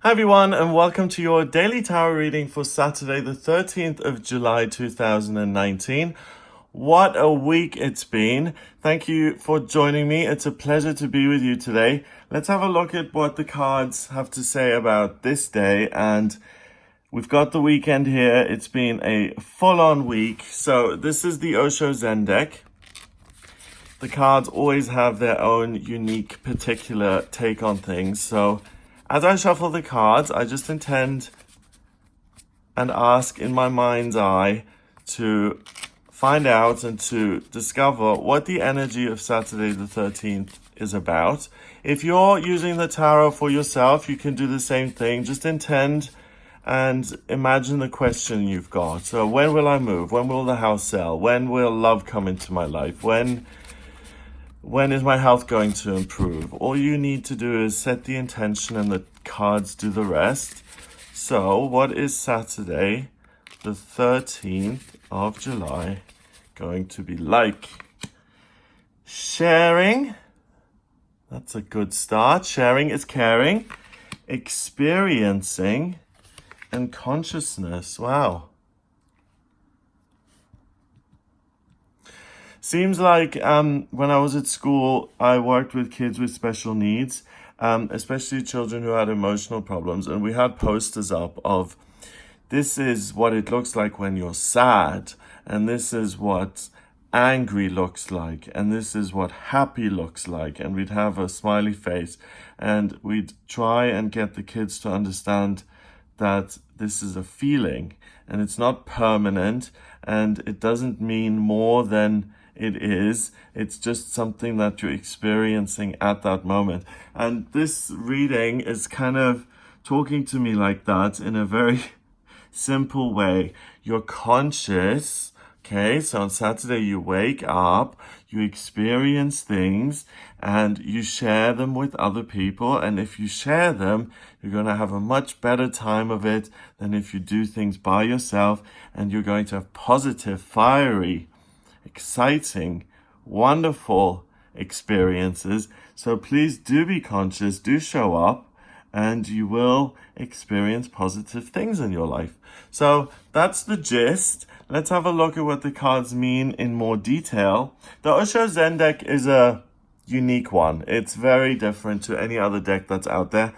Hi everyone, and welcome to your daily tarot reading for Saturday, the 13th of July 2019. What a week it's been. Thank you for joining me. It's a pleasure to be with you today. Let's have a look at what the cards have to say about this day. And we've got the weekend here. It's been a full-on week. So this is the Osho Zen deck. The cards always have their own unique, particular take on things. So as I shuffle the cards, I just intend and ask in my mind's eye to find out and to discover what the energy of Saturday the 13th is about. If you're using the tarot for yourself, you can do the same thing. Just intend and imagine the question you've got. So when will I move? When will the house sell? When will love come into my life? When is my health going to improve? All you need to do is set the intention and the cards do the rest. So what is Saturday, the 13th of July, going to be like? Sharing. That's a good start. Sharing is caring. Experiencing and consciousness. Wow. Seems like when I was at school, I worked with kids with special needs, especially children who had emotional problems. And we had posters up of, this is what it looks like when you're sad. And this is what angry looks like. And this is what happy looks like. And we'd have a smiley face. And we'd try and get the kids to understand that this is a feeling. And it's not permanent. And it doesn't mean more than it is. It's just something that you're experiencing at that moment. And this reading is kind of talking to me like that in a very simple way. You're conscious, okay? So on Saturday you wake up, you experience things, and you share them with other people. And if you share them, you're going to have a much better time of it than if you do things by yourself, and you're going to have positive, fiery, exciting, wonderful experiences. So please do be conscious, do show up, and you will experience positive things in your life. So that's the gist. Let's have a look at what the cards mean in more detail. The Osho Zen deck is a unique one. It's very different to any other deck that's out there.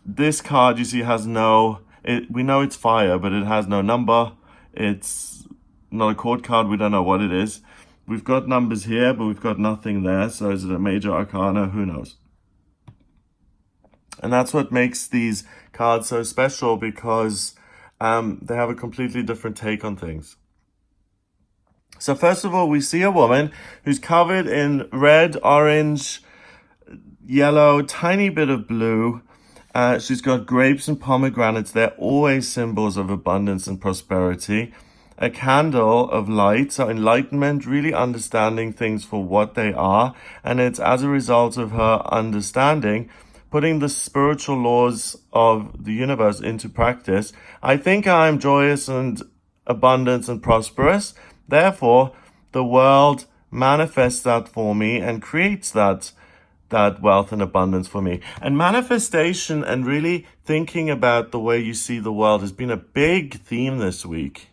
This card, you see, has we know it's fire, but it has no number. It's not a chord card. We don't know what it is. We've got numbers here, but we've got nothing there. So is it a major arcana? Who knows? And that's what makes these cards so special, because they have a completely different take on things. So first of all, we see a woman who's covered in red, orange, yellow, tiny bit of blue. She's got grapes and pomegranates. They're always symbols of abundance and prosperity. A candle of light, so enlightenment, really understanding things for what they are. And it's as a result of her understanding, putting the spiritual laws of the universe into practice. I think I'm joyous and abundant and prosperous. Therefore, the world manifests that for me and creates that wealth and abundance for me. And manifestation and really thinking about the way you see the world has been a big theme this week,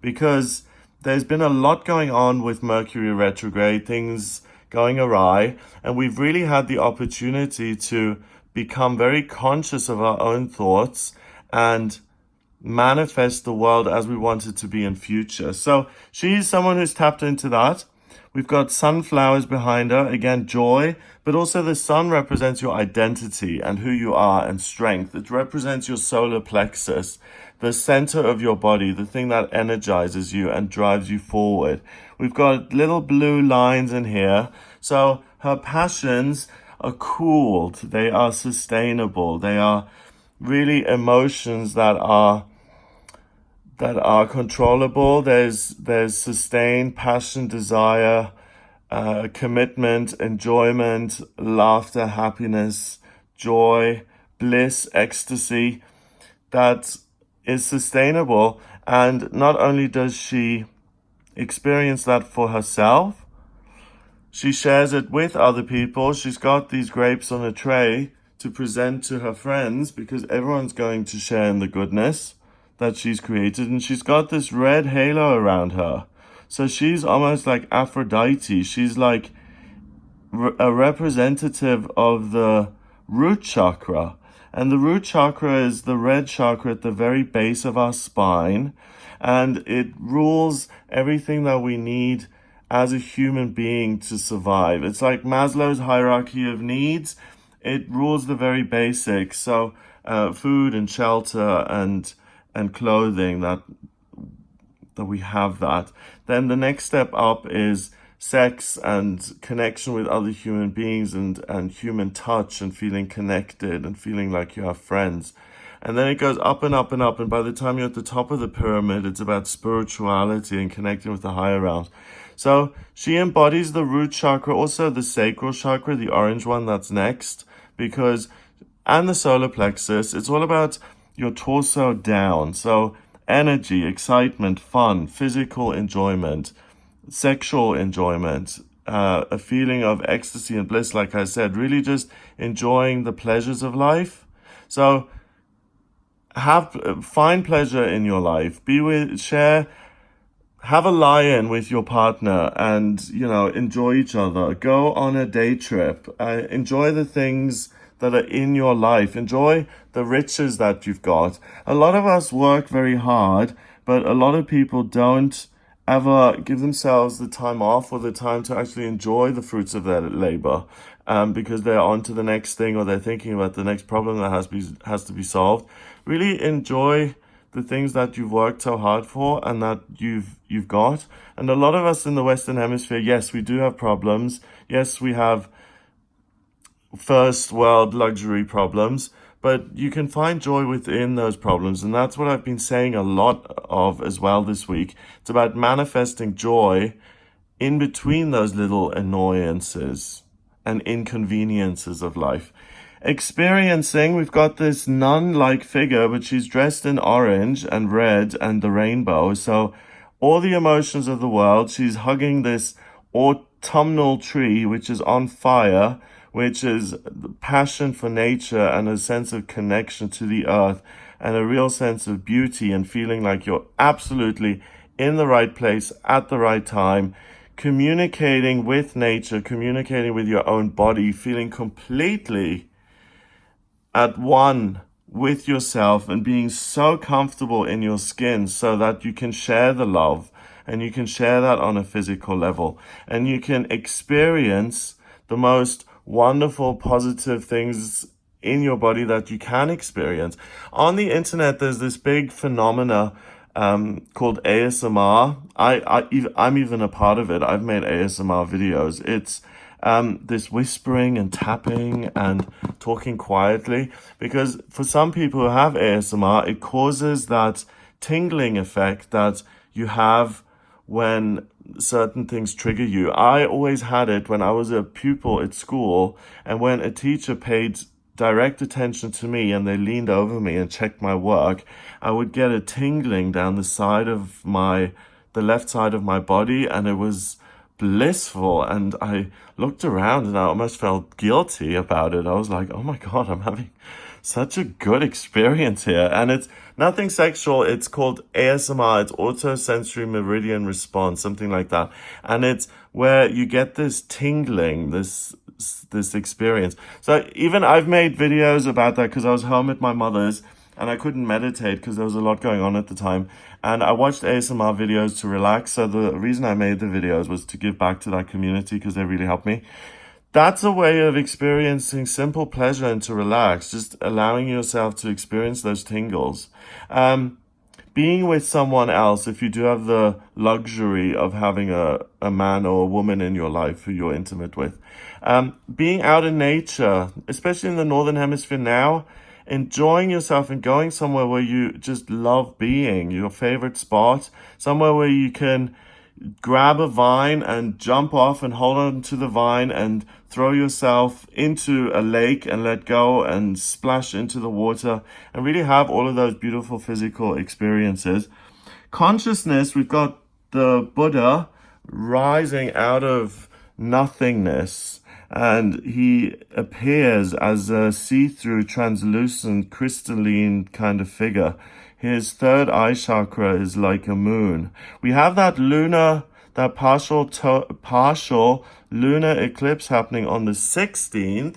because there's been a lot going on with Mercury retrograde, things going awry, and we've really had the opportunity to become very conscious of our own thoughts and manifest the world as we want it to be in future. So she's someone who's tapped into that. We've got sunflowers behind her, again, joy, but also the sun represents your identity and who you are and strength. It represents your solar plexus, the center of your body, the thing that energizes you and drives you forward. We've got little blue lines in here. So her passions are cooled. They are sustainable. They are really emotions that are controllable. There's sustained passion, desire, commitment, enjoyment, laughter, happiness, joy, bliss, ecstasy that is sustainable. And not only does she experience that for herself, she shares it with other people. She's got these grapes on a tray to present to her friends, because everyone's going to share in the goodness that she's created. And she's got this red halo around her. So she's almost like Aphrodite. She's like a representative of the root chakra. And the root chakra is the red chakra at the very base of our spine. And it rules everything that we need as a human being to survive. It's like Maslow's hierarchy of needs. It rules the very basics. So food and shelter and clothing, that we have that. Then the next step up is sex and connection with other human beings and human touch and feeling connected and feeling like you have friends. And then it goes up and up and up. And by the time you're at the top of the pyramid, it's about spirituality and connecting with the higher realms. So she embodies the root chakra, also the sacral chakra, the orange one that's next, and the solar plexus. It's all about your torso down. So energy, excitement, fun, physical enjoyment, sexual enjoyment, a feeling of ecstasy and bliss, like I said, really just enjoying the pleasures of life. So find pleasure in your life. Have a lie-in with your partner and, enjoy each other. Go on a day trip. Enjoy the things that are in your life. Enjoy the riches that you've got. A lot of us work very hard, but a lot of people don't ever give themselves the time off or the time to actually enjoy the fruits of their labor, because they're on to the next thing, or they're thinking about the next problem that has to be solved. Really enjoy the things that you've worked so hard for and that you've got. And a lot of us in the Western Hemisphere, yes, we do have problems. Yes, we have first world luxury problems, but you can find joy within those problems. And that's what I've been saying a lot of as well this week. It's about manifesting joy in between those little annoyances and inconveniences of life. Experiencing, we've got this nun-like figure, but she's dressed in orange and red and the rainbow. So all the emotions of the world, she's hugging this autumnal tree, which is on fire, which is the passion for nature and a sense of connection to the earth and a real sense of beauty and feeling like you're absolutely in the right place at the right time, communicating with nature, communicating with your own body, feeling completely at one with yourself and being so comfortable in your skin so that you can share the love and you can share that on a physical level and you can experience the most wonderful, positive things in your body that you can experience. On the internet, there's this big phenomena called ASMR. I'm even a part of it. I've made ASMR videos. It's this whispering and tapping and talking quietly, because for some people who have ASMR, it causes that tingling effect that you have when certain things trigger you. I always had it when I was a pupil at school, and when a teacher paid direct attention to me and they leaned over me and checked my work, I would get a tingling down the left side of my body, and it was blissful. And I looked around and I almost felt guilty about it. I was like, oh my God, I'm having such a good experience here. And it's nothing sexual. It's called ASMR. It's autosensory meridian response, something like that. And it's where you get this tingling, this experience. So even I've made videos about that because I was home at my mother's and I couldn't meditate because there was a lot going on at the time. And I watched ASMR videos to relax. So the reason I made the videos was to give back to that community because they really helped me. That's a way of experiencing simple pleasure and to relax, just allowing yourself to experience those tingles. Being with someone else, if you do have the luxury of having a man or a woman in your life who you're intimate with. Being out in nature, especially in the Northern Hemisphere now, enjoying yourself and going somewhere where you just love being, your favorite spot, somewhere where you can grab a vine and jump off and hold on to the vine and throw yourself into a lake and let go and splash into the water and really have all of those beautiful physical experiences. Consciousness, we've got the Buddha rising out of nothingness and he appears as a see-through, translucent, crystalline kind of figure. His third eye chakra is like a moon. We have that partial lunar eclipse happening on the 16th,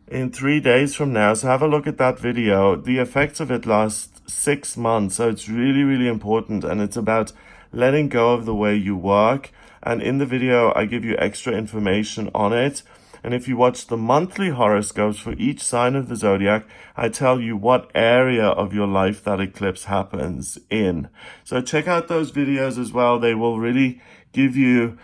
in 3 days from now. So have a look at that video. The effects of it last 6 months. So it's really, really important. And it's about letting go of the way you work. And in the video, I give you extra information on it. And if you watch the monthly horoscopes for each sign of the zodiac, I tell you what area of your life that eclipse happens in. So check out those videos as well. They will really give you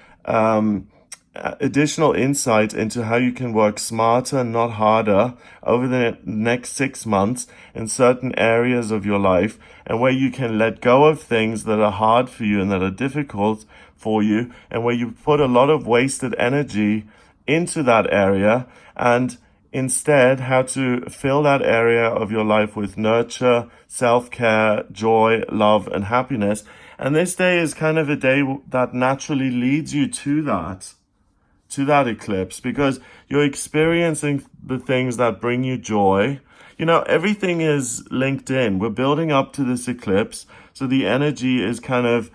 additional insight into how you can work smarter, not harder, over the next 6 months in certain areas of your life, and where you can let go of things that are hard for you and that are difficult for you, and where you put a lot of wasted energy into that area, and instead how to fill that area of your life with nurture, self-care, joy, love, and happiness. And this day is kind of a day that naturally leads you to that eclipse, because you're experiencing the things that bring you joy. You know, everything is linked in. We're building up to this eclipse, so the energy is kind of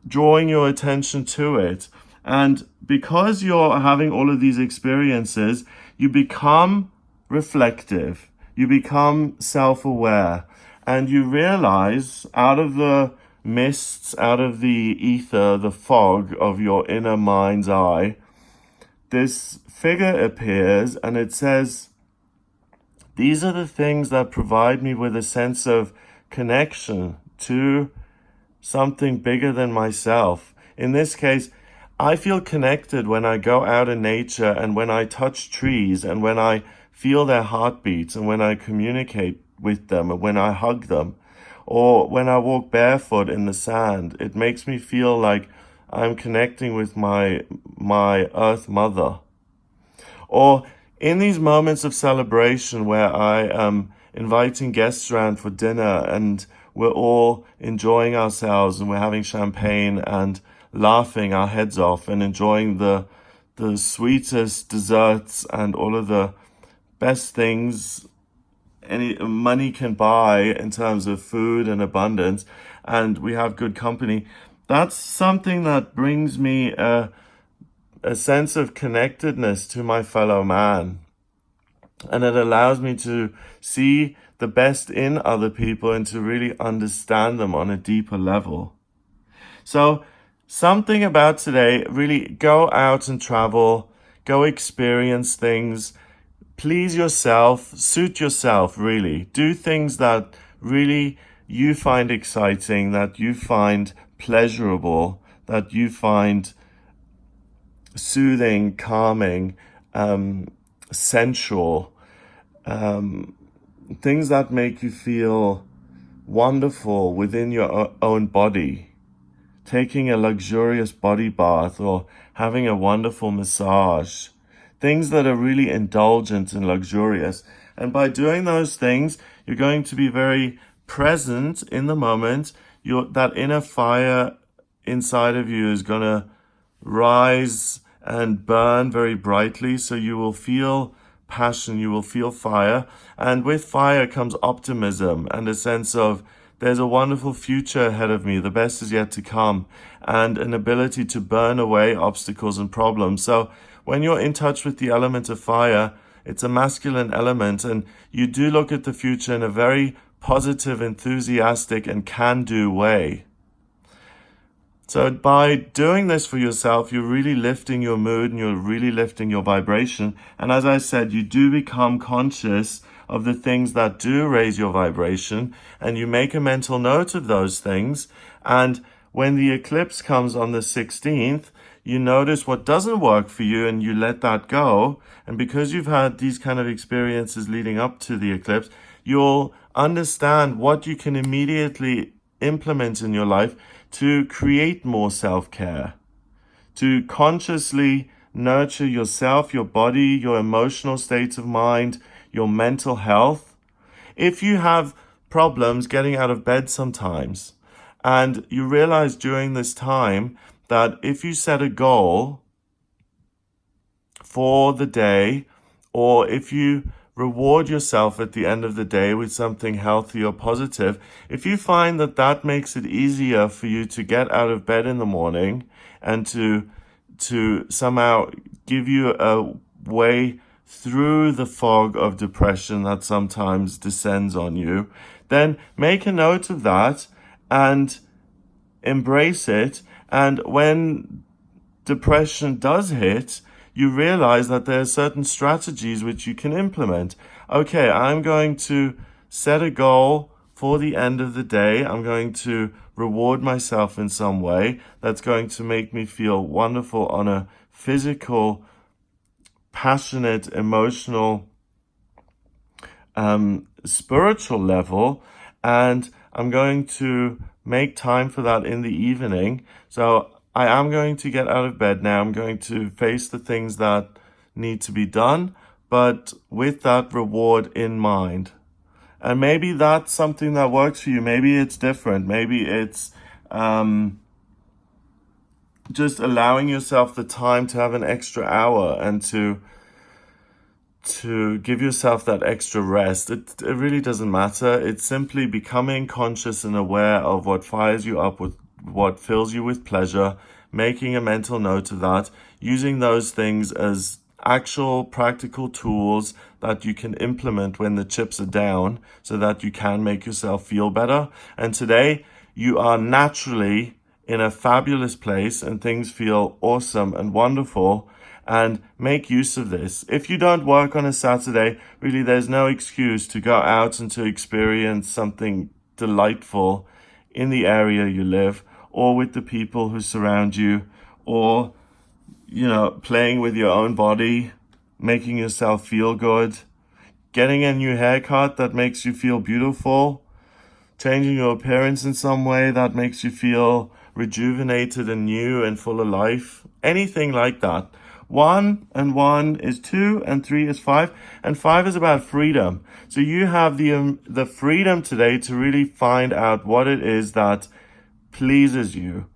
drawing your attention to it. And because you're having all of these experiences, you become reflective, you become self-aware, and you realize out of the mists, out of the ether, the fog of your inner mind's eye, this figure appears and it says, these are the things that provide me with a sense of connection to something bigger than myself. In this case, I feel connected when I go out in nature and when I touch trees and when I feel their heartbeats and when I communicate with them and when I hug them, or when I walk barefoot in the sand. It makes me feel like I'm connecting with my Earth Mother. Or in these moments of celebration where I am inviting guests around for dinner and we're all enjoying ourselves and we're having champagne and laughing our heads off and enjoying the sweetest desserts and all of the best things any money can buy in terms of food and abundance, and we have good company. That's something that brings me a sense of connectedness to my fellow man. And it allows me to see the best in other people and to really understand them on a deeper level. So something about today, really go out and travel, go experience things, please yourself, suit yourself, really. Do things that really you find exciting, that you find pleasurable, that you find soothing, calming, sensual, things that make you feel wonderful within your own body. Taking a luxurious body bath or having a wonderful massage. Things that are really indulgent and luxurious. And by doing those things, you're going to be very present in the moment. That inner fire inside of you is going to rise and burn very brightly. So you will feel passion, you will feel fire. And with fire comes optimism and a sense of there's a wonderful future ahead of me. The best is yet to come, and an ability to burn away obstacles and problems. So when you're in touch with the element of fire, it's a masculine element, and you do look at the future in a very positive, enthusiastic, and can-do way. So by doing this for yourself, you're really lifting your mood and you're really lifting your vibration. And as I said, you do become conscious of the things that do raise your vibration, and you make a mental note of those things. And when the eclipse comes on the 16th, you notice what doesn't work for you and you let that go. And because you've had these kind of experiences leading up to the eclipse, you'll understand what you can immediately implement in your life to create more self-care, to consciously nurture yourself, your body, your emotional state of mind, your mental health. If you have problems getting out of bed sometimes, and you realize during this time that if you set a goal for the day, or if you reward yourself at the end of the day with something healthy or positive, if you find that that makes it easier for you to get out of bed in the morning and to somehow give you a way through the fog of depression that sometimes descends on you, then make a note of that and embrace it. And when depression does hit, you realize that there are certain strategies which you can implement. Okay, I'm going to set a goal for the end of the day. I'm going to reward myself in some way that's going to make me feel wonderful on a physical, passionate, emotional, spiritual level. And I'm going to make time for that in the evening. So I am going to get out of bed now. I'm going to face the things that need to be done, but with that reward in mind. And maybe that's something that works for you. Maybe it's different. Maybe it's just allowing yourself the time to have an extra hour and to give yourself that extra rest. It really doesn't matter. It's simply becoming conscious and aware of what fires you up, with what fills you with pleasure, making a mental note of that, using those things as actual practical tools that you can implement when the chips are down so that you can make yourself feel better. And today you are naturally in a fabulous place and things feel awesome and wonderful, and make use of this. If you don't work on a Saturday, really there's no excuse to go out and to experience something delightful in the area you live, or with the people who surround you, or, playing with your own body, making yourself feel good, getting a new haircut that makes you feel beautiful, changing your appearance in some way that makes you feel rejuvenated and new and full of life. Anything like that. 1 and 1 is 2, and 3 is 5, and 5 is about freedom. So you have the freedom today to really find out what it is that pleases you,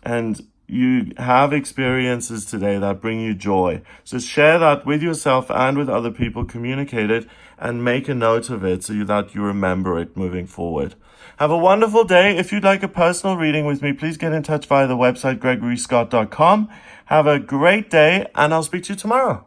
and you have experiences today that bring you joy. So share that with yourself and with other people, communicate it, and make a note of it so that you remember it moving forward. Have a wonderful day. If you'd like a personal reading with me, please get in touch via the website gregoryscott.com. Have a great day, and I'll speak to you tomorrow.